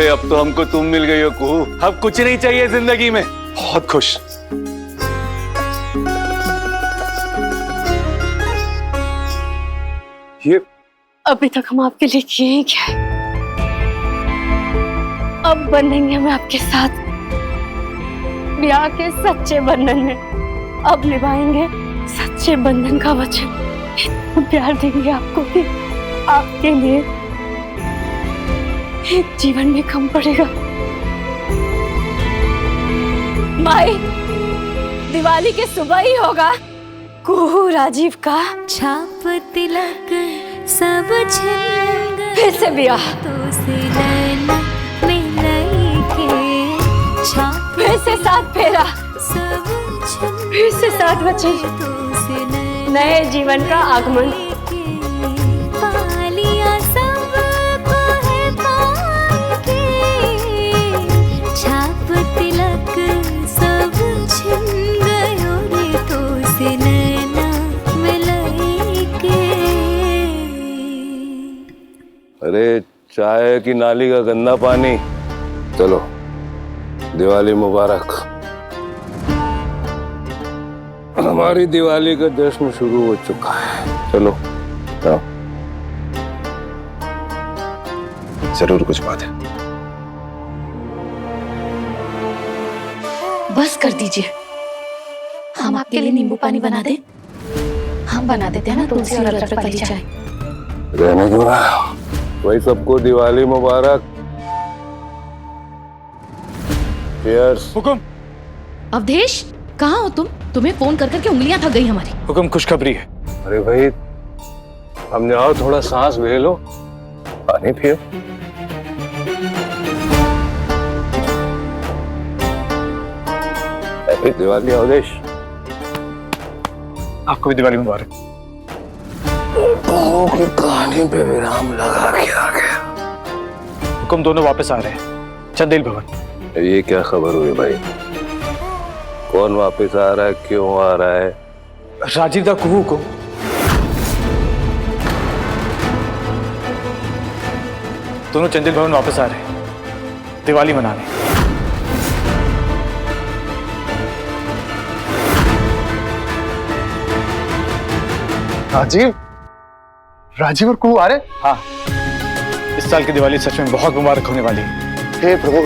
अरे अब तो हमको तुम मिल गई हो कुहू, अब कुछ नहीं चाहिए जिंदगी में। बहुत खुश। ये अभी तक हम आपके लिए किए ही क्या है? अब बनेंगे हम आपके साथ ब्याह के सच्चे बंधन में। अब निभाएंगे सच्चे बंधन का वचन। इतना प्यार देंगे आपको कि आपके लिए एक जीवन में कम पड़ेगा। माई, दिवाली के सुबह ही होगा कुहू राजीव का छाप तिलक सब छिन गए, फिर से ब्याह, तो से नैना मिलाई के छाप फिर से साथ फेरा, सब छिन फिर से साथ बचे, तो से नए जीवन का आगमन। पालिया सबको है पाके, छाप तिलक सब छिन गयो रे, तो से नैना मिलाई के। अरे चाय की नाली का गंदा पानी। चलो दिवाली मुबारक। हमारी दिवाली का जश्न शुरू हो चुका है। चलो आओ। जरूर कुछ बात है। बस कर दीजिए, हम आपके लिए नींबू पानी बना दें। हम बना देते हैं ना तुलसी और अदरक वाली चाय। रहने दो ना, वही सबको दिवाली मुबारक। चीयर्स। हुकुम। अवधेश, कहाँ हो तुम? तुम्हें फोन कर करके उंगलियां थक गई हमारी। हुकुम, खुशखबरी है। अरे भाई हम जाओ, थोड़ा सांस ले लो, पानी पियो। हैप्पी दिवाली अवधेश। आपको भी दिवाली मुबारक। की कहानी पे विराम लगा के आ गया। हुकुम, दोनों वापस आ रहे हैं चंदेल भवन। ये क्या खबर हुई भाई? कौन वापस आ रहा है, क्यों आ रहा है? राजीव दा कुहू को दोनों चंदेल भवन वापस आ रहे हैं दिवाली मनाने। राजीव, राजीव और कुहू आ रहे? हाँ, इस साल की दिवाली सच में बहुत मुबारक होने वाली है। हे प्रभु,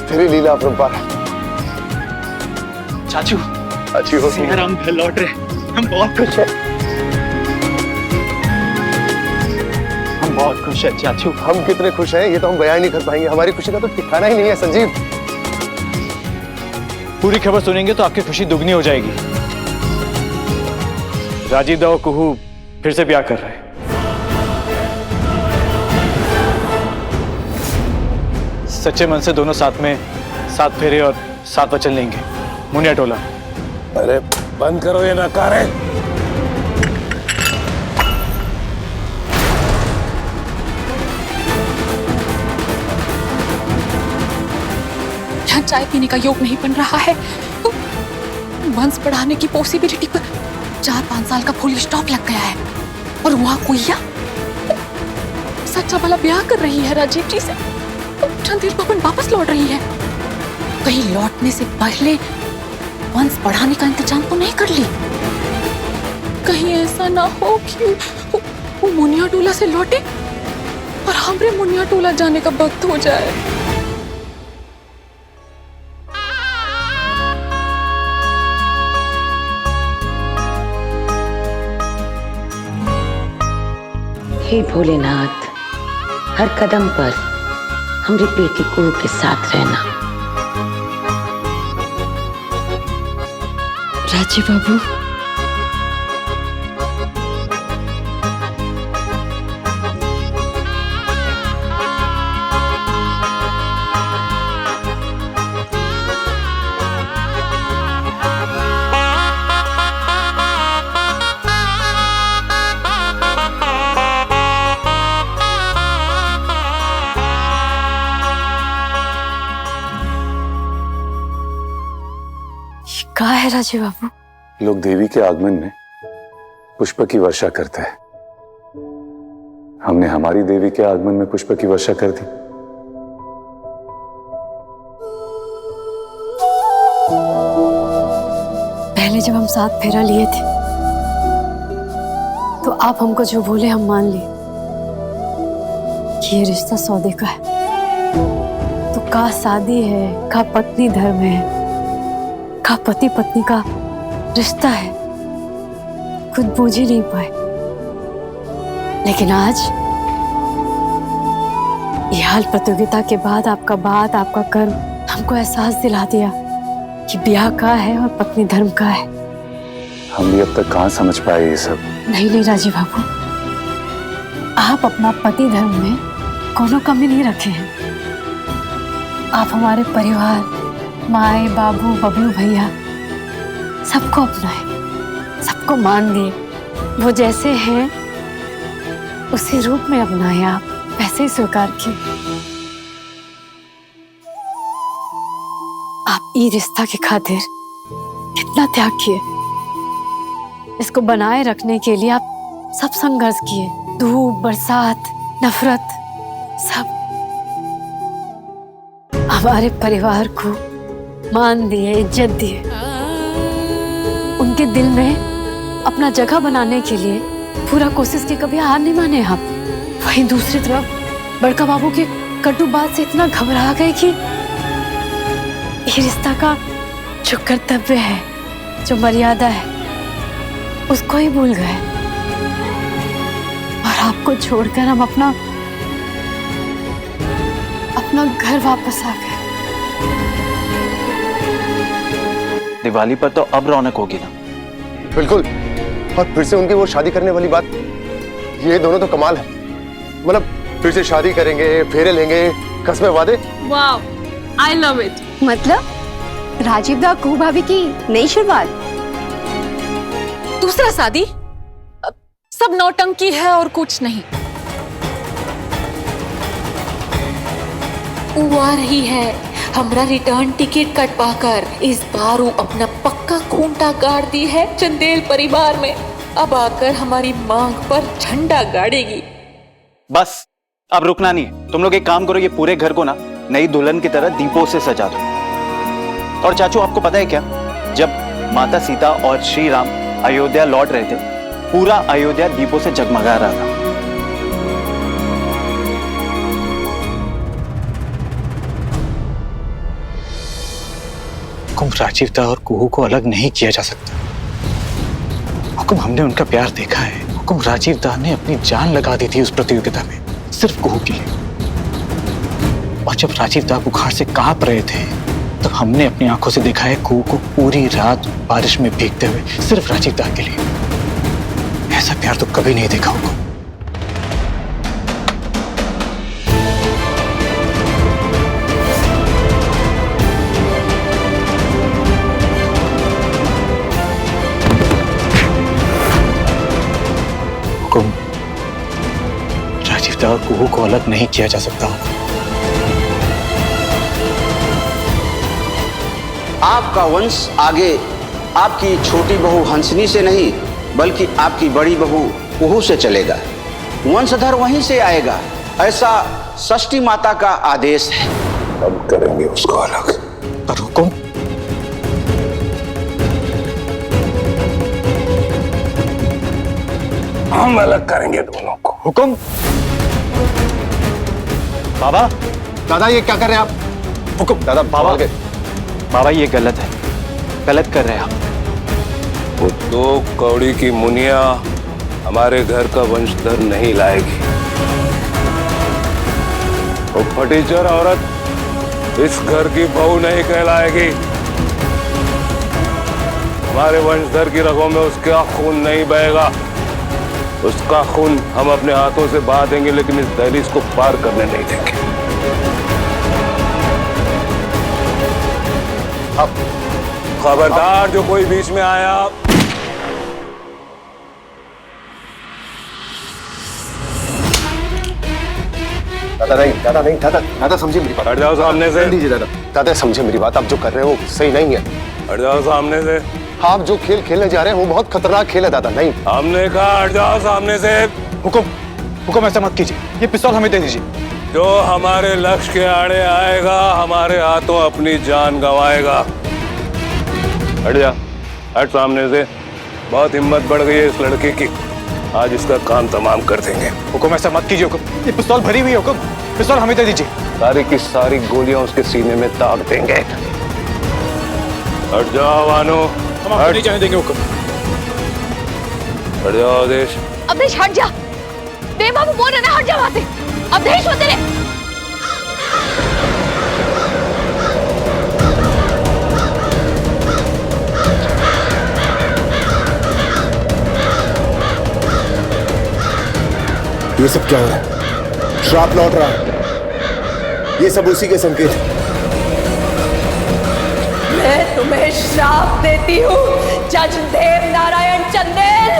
तेरी लीला अपरंपार। चाचू, अच्छी हो तुम। हम घर लौट रहे, हम बहुत खुश हैं। हम बहुत खुश हैं चाचू। हम कितने खुश हैं ये तो हम बयान नहीं कर पाएंगे। हमारी खुशी का तो ठिकाना ही नहीं है संजीव। पूरी खबर सुनेंगे तो आपकी खुशी दुगनी हो जाएगी। राजीव दा और कुहू फिर से ब्याह कर रहे हैं। सच्चे मन से दोनों साथ में 7 फेरे और 7 वचन लेंगे। मुनिया टोला। अरे बंद करो ये नकारे। यहाँ चाय पीने का योग नहीं बन रहा है। वंश बढ़ाने की पॉसिबिलिटी पर 4-5 साल का फुल स्टॉप लग गया है। और वहाँ कुइया सच्चा भला ब्याह कर रही है राजीव जी से। चंदेल भवन वापस लौट रही है। कहीं लौटने से पहले वंश बढ़ाने का इंतजाम तो नहीं कर ली? कहीं ऐसा ना हो कि वो मुनिया टोला से लौटे और हमरे मुनिया टोला जाने का वक्त हो जाए। हे भोलेनाथ, हर कदम पर हमारी बेटी कुहू के साथ रहना। राजीव बाबू, कहा है राजीव बाबू? लोग देवी के आगमन में पुष्प की वर्षा करते हैं। हमने हमारी देवी के आगमन में पुष्प की वर्षा कर दी। पहले जब हम साथ फेरा लिए थे तो आप हमको जो बोले हम मान लिए कि ये रिश्ता सौदे का है। तो का शादी है, का पत्नी धर्म है, का पति पत्नी का रिश्ता है, खुद बूझ ही नहीं पाए। लेकिन आज ये हाल प्रतियोगिता के बाद आपका बात, आपका कर्म हमको एहसास दिला दिया कि ब्याह का है और पत्नी धर्म का है। हम भी अब तक कहाँ समझ पाए ये सब। नहीं राजीव बाबू, आप अपना पति धर्म में कोनो कमी नहीं रखे हैं। आप हमारे परिवार, माए बाबू बबलू भैया सबको अपनाए, सबको मान दिए। वो जैसे हैं उसी रूप में अपनाए, आप वैसे ही स्वीकार किए। आप ई रिश्ता की खातिर कितना त्याग किए। इसको बनाए रखने के लिए आप सब संघर्ष किए, धूप बरसात नफरत सब। हमारे परिवार को मान दिए, इज्जत दिए। उनके दिल में अपना जगह बनाने के लिए पूरा कोशिश की, कभी हार नहीं माने आप। वहीं दूसरी तरफ बड़का बाबू के कटु बात से इतना घबरा गए कि ये रिश्ता का जो कर्तव्य है, जो मर्यादा है, उसको ही भूल गए। और आपको छोड़कर हम अपना घर वापस आ गए। दिवाली पर तो अब रौनक होगी ना। बिल्कुल। और फिर से उनकी वो शादी करने वाली बात, ये दोनों तो कमाल है। मतलब फिर से शादी करेंगे, फेरे लेंगे, कसमें वादे। Wow, I love it. मतलब राजीव दा कुहू भाभी की नई शुरुआत। दूसरा शादी, सब नौटंकी है और कुछ नहीं। वो आ रही है हमरा रिटर्न टिकट कटवा कर। इस बार वो अपना पक्का खूंटा गाड़ दी है चंदेल परिवार में। अब आकर हमारी मांग पर झंडा गाड़ेगी। बस अब रुकना नहीं है। तुम लोग एक काम करो, ये पूरे घर को ना नई दुल्हन की तरह दीपों से सजा दो। और चाचू आपको पता है क्या, जब माता सीता और श्री राम अयोध्या लौट रहे थे, पूरा अयोध्या दीपों से जगमगा रहा था। हुकुम राजीवदा और कुहू को अलग नहीं किया जा सकता। हुकुम हमने उनका प्यार देखा है। हुकुम राजीवदा ने अपनी जान लगा दी थी उस प्रतियोगिता में, सिर्फ कुहू के लिए। और जब राजीवदा बुखार से कांप रहे थे, तब हमने अपनी आंखों से देखा है कुहू को पूरी रात बारिश में भीगते हुए, सिर्फ राजीवदा के लिए। ऐसा प्यार तो कभी नहीं देखा हुकुम। राजीवदा और कुहू को अलग नहीं किया जा सकता। आपका वंश आगे आपकी छोटी बहू हंसनी से नहीं, बल्कि आपकी बड़ी बहू कुहू से चलेगा। वंशधर वहीं से आएगा, ऐसा षष्ठी माता का आदेश है। अब करेंगे उसको अलग। पर हुकुम, हम अलग करेंगे दोनों को। हुकुम। बाबा, दादा ये क्या कर रहे हैं आप? हुकुम दादा, बाबा के बाबा ये गलत है, गलत कर रहे हैं आप। वो दो कौड़ी की मुनिया हमारे घर का वंशधर नहीं लाएगी। वो फटीचर औरत इस घर की बहू नहीं कहलाएगी। हमारे वंशधर की रगों में उसका खून नहीं बहेगा। उसका खून हम अपने हाथों से बहा देंगे, लेकिन इस दहलीज को पार करने नहीं देंगे। अब खबरदार जो कोई बीच में आया। दादा नहीं, दादा नहीं, दादा समझिए मेरी बात। हट जाओ सामने से। दीजिए दादा, दादा समझिए मेरी बात। आप जो कर रहे हैं वो सही नहीं है। हट जाओ सामने से। आप जो खेल खेलने जा रहे हैं वो बहुत खतरनाक खेल है दादा। नहीं, हमने कहा हट जाओ सामने से। हुकुम, हुकुम ऐसा मत कीजिए। ये पिस्तौल हमें दे दीजिए। जो हमारे लक्ष्य के आड़े आएगा, हमारे हाथों अपनी जान गंवाएगा। हट जा। हट सामने से। बहुत हिम्मत बढ़ गई है इस लड़के की, आज इसका काम तमाम कर देंगे। हुकुम ऐसा मत कीजिए हुकुम, ये पिस्तौल भरी हुई है हुकुम, पिस्तौल हमें दे दीजिए। सारी की सारी गोलियां उसके सीने में दाग देंगे। हट जाओ वानो, हम आपको नहीं जाने देंगे हुकुम। हट जाओ अवधेश। अवधेश हट जा, बेबाबू बोल रहे ना, हट जा वहां से। अवधेश होते रहे। ये सब क्या हो रहा है? श्राप लौट रहा है, ये सब उसी के संकेत हैं। मैं तुम्हें श्राप देती हूँ जज देव नारायण चंदेल,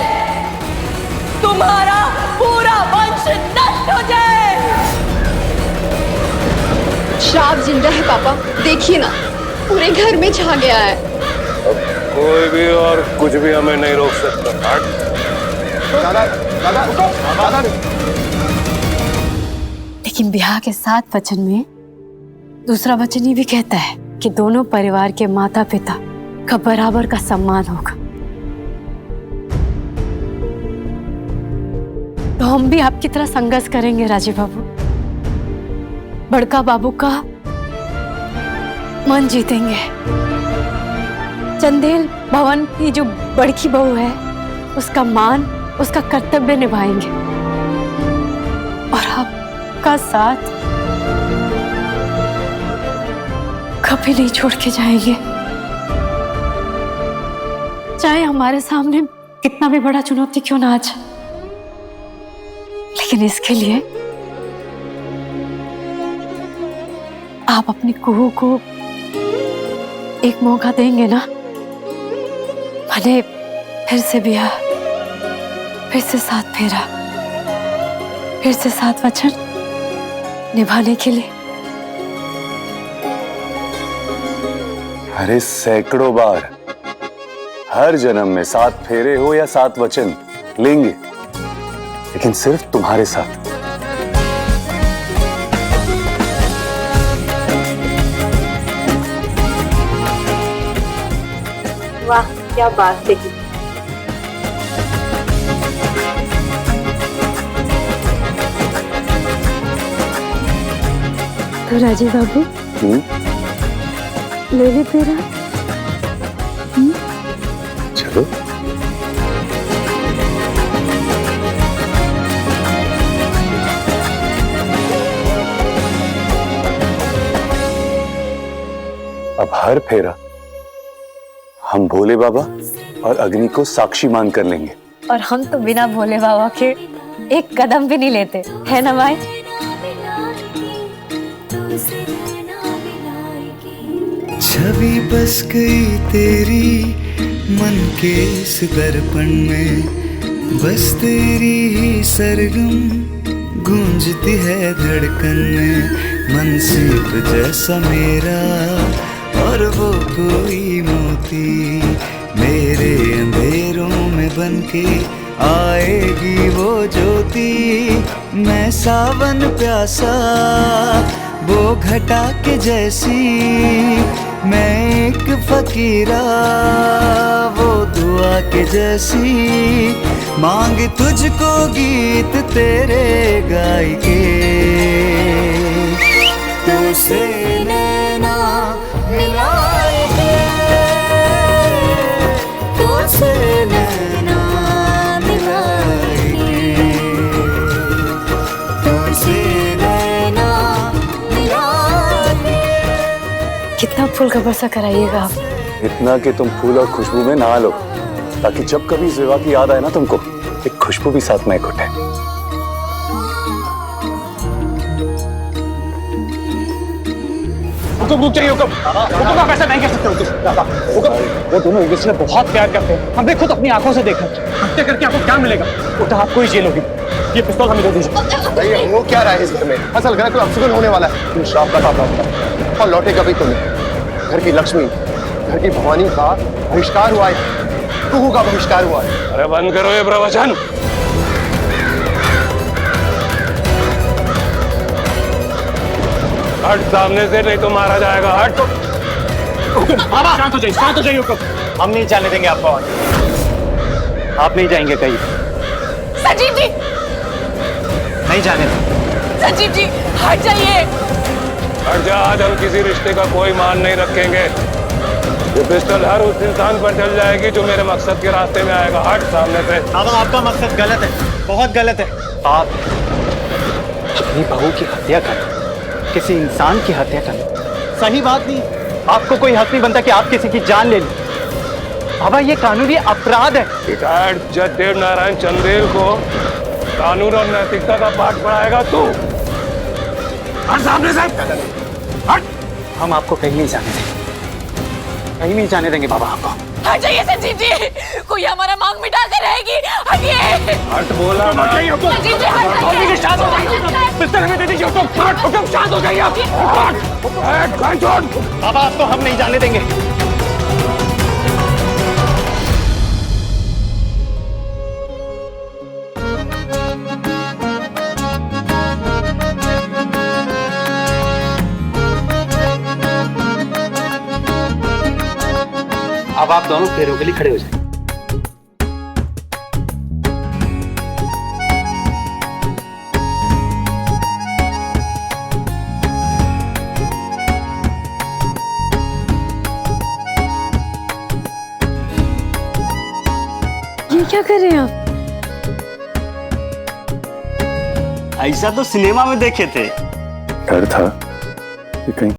तुम्हारा पूरा वंश नष्ट हो जाए। श्राप जिंदा है पापा, देखिए ना पूरे घर में छा गया है। अब कोई भी और कुछ भी हमें नहीं रोक सकता। हट। दादा दादा दादा, लेकिन ब्याह के 7 वचन में दूसरा वचन ये भी कहता है कि दोनों परिवार के माता पिता का बराबर का सम्मान होगा। तो हम भी आपकी तरह संघर्ष करेंगे राजीव बाबू, बड़का बाबू का मन जीतेंगे। चंदेल भवन की जो बड़की बहू है उसका मान, उसका कर्तव्य निभाएंगे और आपका साथ कभी नहीं छोड़ के जाएंगे, चाहे हमारे सामने कितना भी बड़ा चुनौती क्यों ना आ जाए। लेकिन इसके लिए आप अपनी कुहू को एक मौका देंगे ना? भले फिर से ब्याह, फिर से 7 फेरा, फिर से 7 वचन निभाने के लिए। अरे सैकड़ों बार, हर जन्म में 7 फेरे हो या 7 वचन लेंगे, लेकिन सिर्फ तुम्हारे साथ। वाह क्या बात है। तो राजीव बाबू ले ले तेरा। चलो। अब हर फेरा हम भोले बाबा और अग्नि को साक्षी मान कर लेंगे। और हम तो बिना भोले बाबा के एक कदम भी नहीं लेते, है ना भाई? छवि बस गई तेरी मन के इस दर्पण में, बस तेरी ही सरगम गूंजती है धड़कन में। मन सीप जैसा मेरा और वो कोई मोती, मेरे अंधेरों में बनके आएगी वो ज्योति। मैं सावन प्यासा वो घटा के जैसी, मैं एक फकीरा वो दुआ के जैसी। मांग तुझको गीत तेरे गाय के, तुझसे नैना मिलाएंगे, तुझसे नैना मिलाएंगे, तुझसे नैना मिलाएंगे। कितना फूल का बरसा कराइएगा आप? इतना कि तुम फूल और खुशबू में नहा लो, ताकि जब कभी इस विवाह की याद आए ना तुमको, एक खुशबू भी साथ में घुटे। हुकुम रुक जाइए हुकुम, हुकुम आप ऐसा नहीं कर सकते हुकुम। वो दोनों एक दूसरे से बहुत प्यार करते हैं, हमने खुद अपनी आंखों से देखा। हत्या करके आपको क्या मिलेगा? उल्टा आपको ही जेल होगी। ये पिस्तौल हमें दे दीजिए। भैया वो क्या रहा है इस घर में? असल घर कोई अपशगुन होने वाला है। तुम श्राप का काम होगा और लौटेगा भी तुम्हें। घर की लक्ष्मी, घर की भवानी का बहिष्कार हुआ है, कुहू का बहिष्कार हुआ है। अरे बंद करो ये प्रवचन। हट सामने से, नहीं तो मारा जाएगा। हट। बाबा शांत हो जाइए हुकुम। हम नहीं जाने देंगे आपको। आप नहीं जाएंगे कहीं। संजीव जी, नहीं जाने देंगे। संजीव जी हट जाइए। हट जा, आज हम किसी रिश्ते का कोई मान नहीं रखेंगे। ये पिस्टल हर उस इंसान पर चल जाएगी जो मेरे मकसद के रास्ते में आएगा। हट सामने से। बाबा आपका मकसद गलत है, बहुत गलत है। आप अपनी बहू की हत्या कर, किसी इंसान की हत्या कर, सही बात नहीं। आपको कोई हक नहीं बनता कि आप किसी की जान ले लें। बाबा ये कानूनी अपराध है। रिटायर्ड जज देव नारायण चंदेल को कानून और नैतिकता का पाठ पढ़ाएगा तू? हट सामने से। हट। हम आपको कहीं नहीं जाने देंगे, कहीं नहीं जाने देंगे बाबा आपको। हट जाइए संजीव जी, कोई हमारा मांग मिटा कर रहेगी। हटिए। हट बोला ना। संजीव जी हट जाइए। शांत हो जाइए, पिस्टल हमें दे दीजिए। हुकुम शांत हो जाइए आप। बाबा आपको हम नहीं जाने देंगे। अब आप दोनों पैरों के लिए खड़े हो जाए। ये क्या कर रहे हैं आप? ऐसा तो सिनेमा में देखे थे। डर था कि कहीं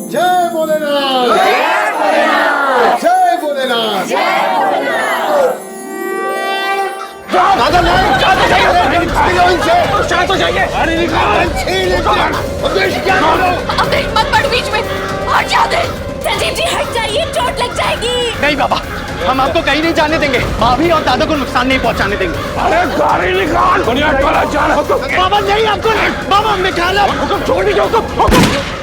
जय भोलेनाथ, जय भोलेनाथ, जय भोलेनाथ, जय भोलेनाथ। दादा नहीं, शांत हो जाइए, शांत हो जाइए। अरे निकाल, क्या करो? अवधेश मत पड़ बीच में, हट जा दे। संजीव जी हट जाइए, चोट लग जाएगी। नहीं बाबा, हम आपको कहीं नहीं जाने देंगे। भाभी और दादा को नुकसान नहीं पहुंचाने देंगे। अरे गाड़ी निकाल। बुनियाद वाला जान हुकुम। बाबा नहीं, आपको नहीं। बाबा निकालो। हुकुम छोड़ दीजिए। हुकुम।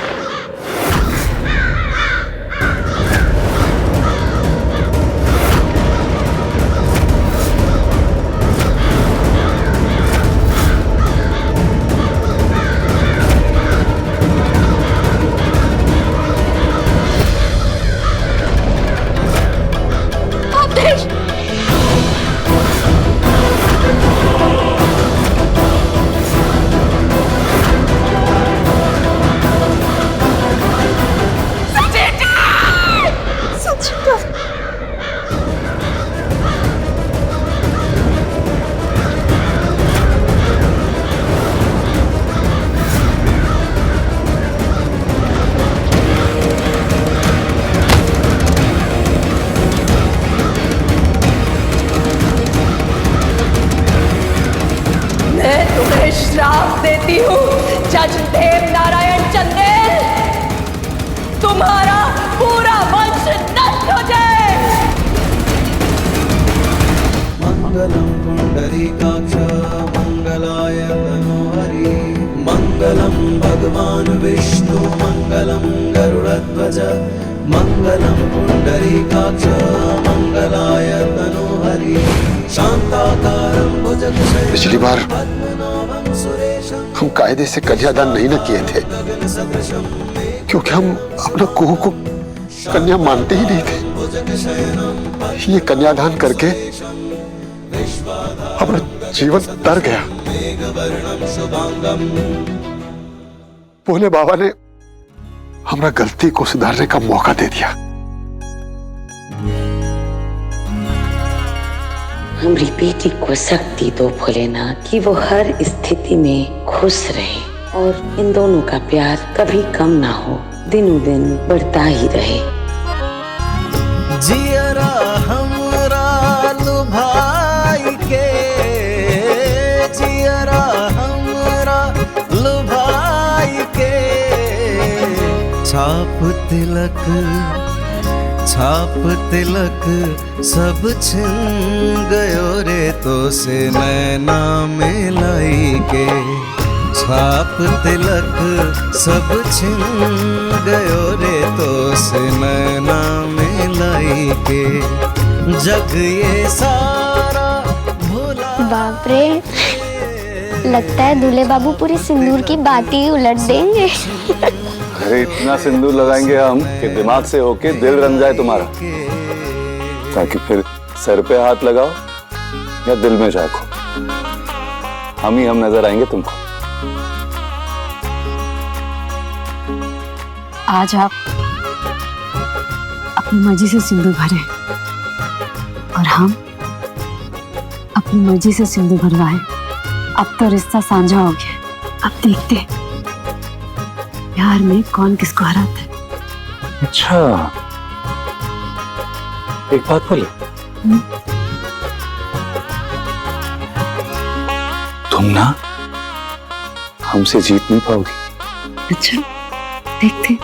श्राप देती हूँ जज देव नारायण चंदेल, तुम्हारा पूरा वंश नष्ट हो जाए। मंगलम पुंडरीकाक्ष मंगलाय तनोहरि, मंगलम भगवान विष्णु मंगलम गरुड़ध्वज, मंगलम पुंडरीकाक्ष मंगलाय तनोहरि, शांताकारं भुजगशयनं। पिछली बार हम कायदे से कन्यादान नहीं न किए थे, क्योंकि हम अपना कुहू को कन्या मानते ही नहीं थे। ये कन्यादान करके हमारा जीवन तर गया। भोले बाबा ने हमरा गलती को सुधारने का मौका दे दिया। हमारी बेटी को शक्ति दो भोलेनाथ कि वो हर स्थिति में खुश रहे और इन दोनों का प्यार कभी कम ना हो, दिनों दिन बढ़ता ही रहे। जियरा हमरा लुभाई के, जियरा हमरा लुभाई के, छाप तिलक सब छिन गयो रे तो से नैना मिलाई के, छाप तिलक सब छिन गयो रे तो से नैना मिलाई के, जग ये सारा भुला। बाप रे, लगता है दूल्हे बाबू पूरी सिंदूर की बात ही उलट देंगे। अरे इतना सिंदूर लगाएंगे हम कि दिमाग से होके दिल रंग जाए तुम्हारा, ताकि फिर सर पे हाथ लगाओ या दिल में झांको, हम नजर आएंगे तुमको। आज आप अपनी मर्जी से सिंदूर भरे और हम अपनी मर्जी से सिंदूर भरवाए। अब तो रिश्ता साझा हो गया, अब देखते प्यार में कौन किसको हराता है। अच्छा, एक बात बोले, तुम ना हमसे जीत नहीं पाओगी। अच्छा, देखते।